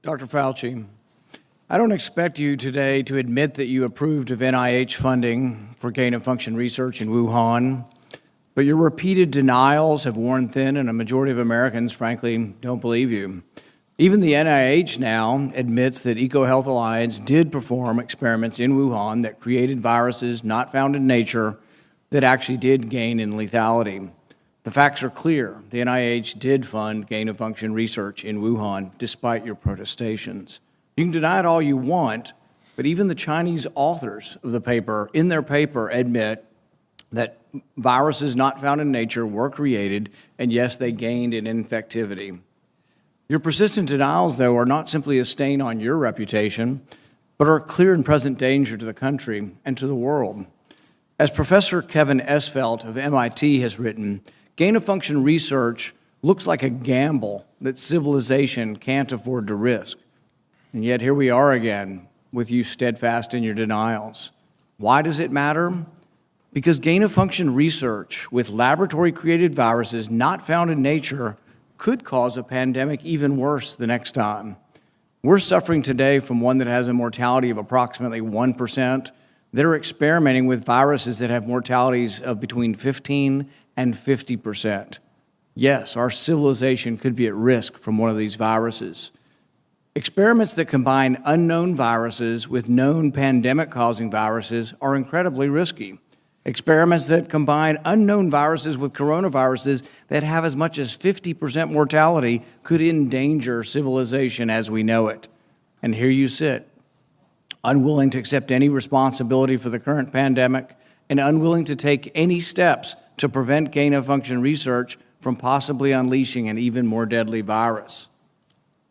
Dr. Fauci, I don't expect you today to admit that you approved of NIH funding for gain-of-function research in Wuhan, but your repeated denials have worn thin, and a majority of Americans, frankly, don't believe you. Even the NIH now admits that EcoHealth Alliance did perform experiments in Wuhan that created viruses not found in nature that actually did gain in lethality. The facts are clear. The NIH did fund gain-of-function research in Wuhan, despite your protestations. You can deny it all you want, but even the Chinese authors of the paper, in their paper, admit that viruses not found in nature were created, and yes, they gained in infectivity. Your persistent denials, though, are not simply a stain on your reputation, but are a clear and present danger to the country and to the world. As Professor Kevin Esfelt of MIT has written, gain-of-function research looks like a gamble that civilization can't afford to risk. And yet here we are again, with you steadfast in your denials. Why does it matter? Because gain-of-function research with laboratory-created viruses not found in nature could cause a pandemic even worse the next time. We're suffering today from one that has a mortality of approximately 1%. They're experimenting with viruses that have mortalities of between 15 and 50%. Yes, our civilization could be at risk from one of these viruses. Experiments that combine unknown viruses with known pandemic-causing viruses are incredibly risky. Experiments that combine unknown viruses with coronaviruses that have as much as 50% mortality could endanger civilization as we know it. And here you sit, unwilling to accept any responsibility for the current pandemic and unwilling to take any steps to prevent gain-of-function research from possibly unleashing an even more deadly virus.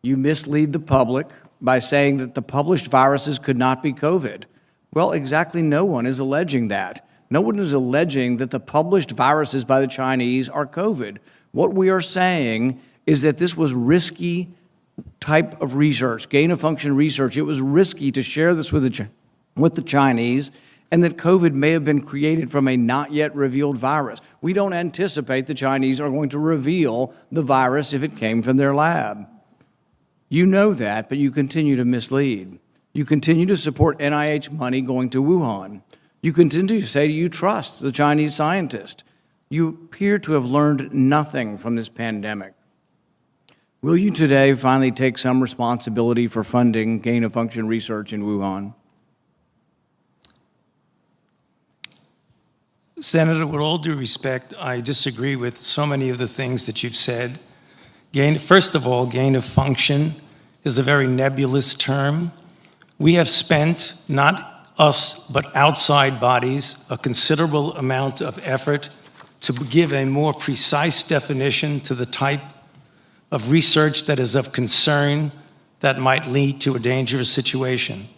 You mislead the public by saying that the published viruses could not be COVID. Well, exactly no one is alleging that. No one is alleging that the published viruses by the Chinese are COVID. What we are saying is that this was risky type of research, gain-of-function research. It was risky to share this with the Chinese, and that COVID may have been created from a not yet revealed virus. We don't anticipate the Chinese are going to reveal the virus if it came from their lab. You know that, but you continue to mislead. You continue to support NIH money going to Wuhan. You continue to say you trust the Chinese scientist. You appear to have learned nothing from this pandemic. Will you today finally take some responsibility for funding gain-of-function research in Wuhan? Senator, with all due respect, I disagree with so many of the things that you've said. First of all, gain of function is a very nebulous term. We have spent, not us, but outside bodies, a considerable amount of effort to give a more precise definition to the type of research that is of concern that might lead to a dangerous situation.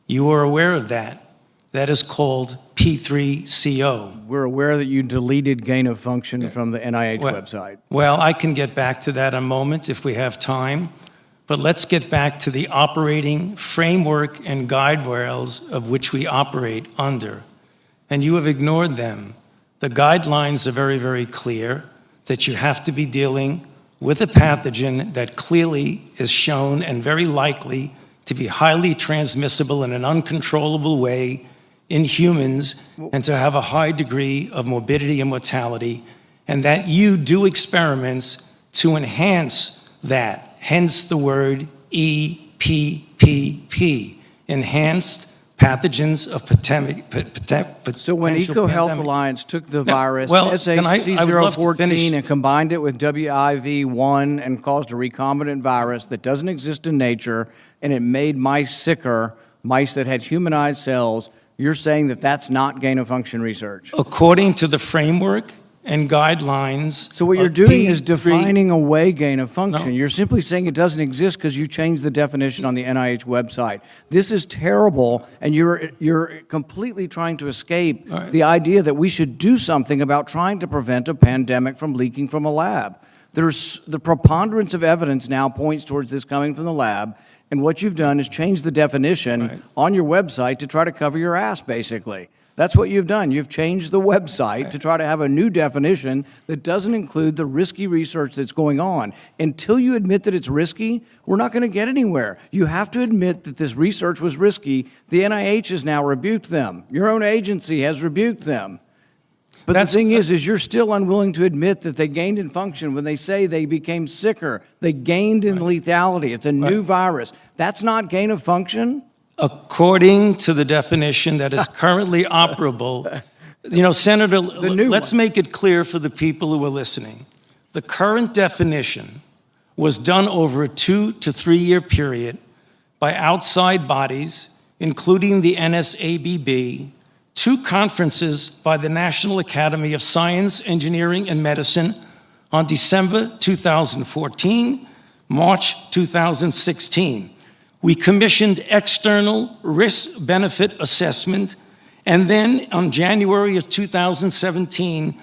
You are aware of that. That is called P3CO. We're aware that you deleted gain-of-function from the NIH website. Well, I can get back to that in a moment if we have time, but let's get back to the operating framework and guide rails of which we operate under. And you have ignored them. The guidelines are very, very clear that you have to be dealing with a pathogen that clearly is shown and very likely to be highly transmissible in an uncontrollable way in humans and to have a high degree of morbidity and mortality, and that you do experiments to enhance that, hence the word EPPP, enhanced pathogens of potential. So when EcoHealth Alliance took the virus, SHC014, and combined it with WIV1 and caused a recombinant virus that doesn't exist in nature, and it made mice sicker, mice that had humanized cells, you're saying that that's not gain-of-function research? According to the framework and guidelines. So what you're doing is defining away gain-of-function. No. You're simply saying it doesn't exist because you changed the definition on the NIH website. This is terrible, and you're completely trying to escape the idea that we should do something about trying to prevent a pandemic from leaking from a lab. The preponderance of evidence now points towards this coming from the lab, and what you've done is change the definition on your website to try to cover your ass, basically. That's what you've done. You've changed the website to try to have a new definition that doesn't include the risky research that's going on. Until you admit that it's risky, we're not going to get anywhere. You have to admit that this research was risky. The NIH has now rebuked them. Your own agency has rebuked them. But the thing is you're still unwilling to admit that they gained in function when they say they became sicker. They gained in lethality. It's a new virus. That's not gain of function? According to the definition that is currently operable, Senator, let's make it clear for the people who are listening. The current definition was done over a 2 to 3 year period by outside bodies, including the NSABB, 2 conferences by the National Academy of Science, Engineering, and Medicine on December 2014, March 2016. We commissioned external risk-benefit assessment, and then on January of 2017,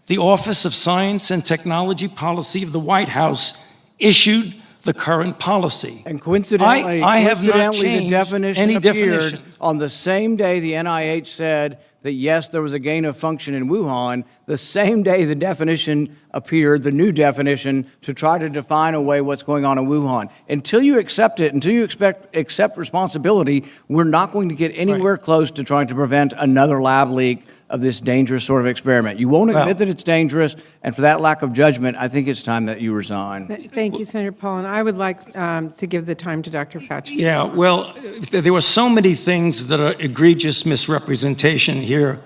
the Office of Science and Technology Policy of the White House issued the current policy. And coincidentally, I have not changed the definition any appeared definition. on the same day the NIH said that, yes, there was a gain of function in Wuhan, the same day the definition appeared, the new definition, to try to define away what's going on in Wuhan. Until you accept it, until you accept responsibility, we're not going to get anywhere close to trying to prevent another lab leak of this dangerous sort of experiment. You won't admit that it's dangerous, and for that lack of judgment, I think it's time that you resign. Thank you, Senator Paul, and I would like to give the time to Dr. Fauci. Yeah, well, there were so many things that are egregious misrepresentation here,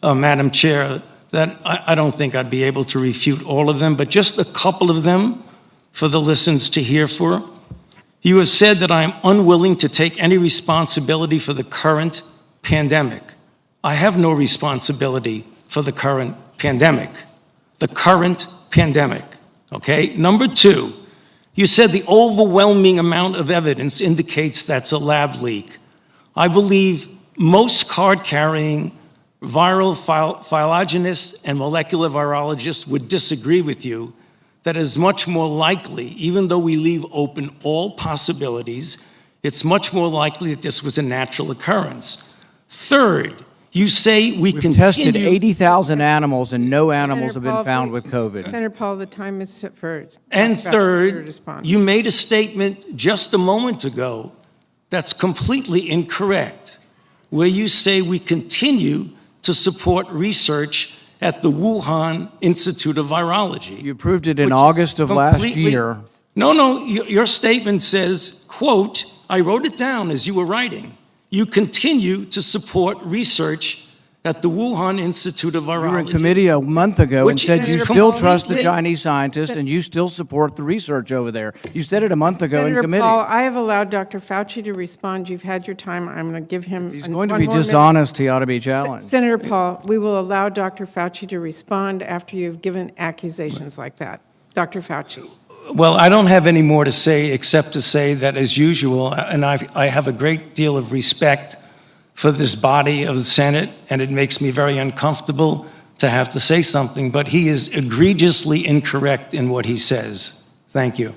Madam Chair, that I don't think I'd be able to refute all of them, but just a couple of them for the listeners to hear for. You have said that I am unwilling to take any responsibility for the current pandemic. I have no responsibility for the current pandemic. The current pandemic, okay? Number 2, you said the overwhelming amount of evidence indicates that's a lab leak. I believe most card-carrying viral phylogenists and molecular virologists would disagree with you that is much more likely, even though we leave open all possibilities, it's much more likely that this was a natural occurrence. Third, you say we We've continue... tested 80,000 animals, and no animals have been found with COVID. Senator Paul, the time is set for And Dr. Fauci to third, respond. you made a statement just a moment ago that's completely incorrect, where you say we continue to support research at the Wuhan Institute of Virology. You approved it in which is August of last completely- year. No, your statement says, quote, I wrote it down as you were writing, you continue to support research at the Wuhan Institute of Virology. You were in committee a month ago and Which said is you Senator still Paul, trust the wait. Chinese scientists and you still support the research over there. You said it a month ago in Senator committee. Paul, I have allowed Dr. Fauci to respond. You've had your time. I'm going to give him If he's one going to be more minute. dishonest, he ought to be challenged. Senator Paul, we will allow Dr. Fauci to respond after you've given accusations like that. Dr. Fauci. Well, I don't have any more to say except to say that, as usual, and I have a great deal of respect for this body of the Senate, and it makes me very uncomfortable to have to say something, but he is egregiously incorrect in what he says. Thank you.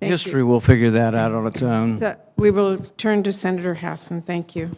Thank History will figure that out on its own. you. We will turn to Senator Hassan. Thank you.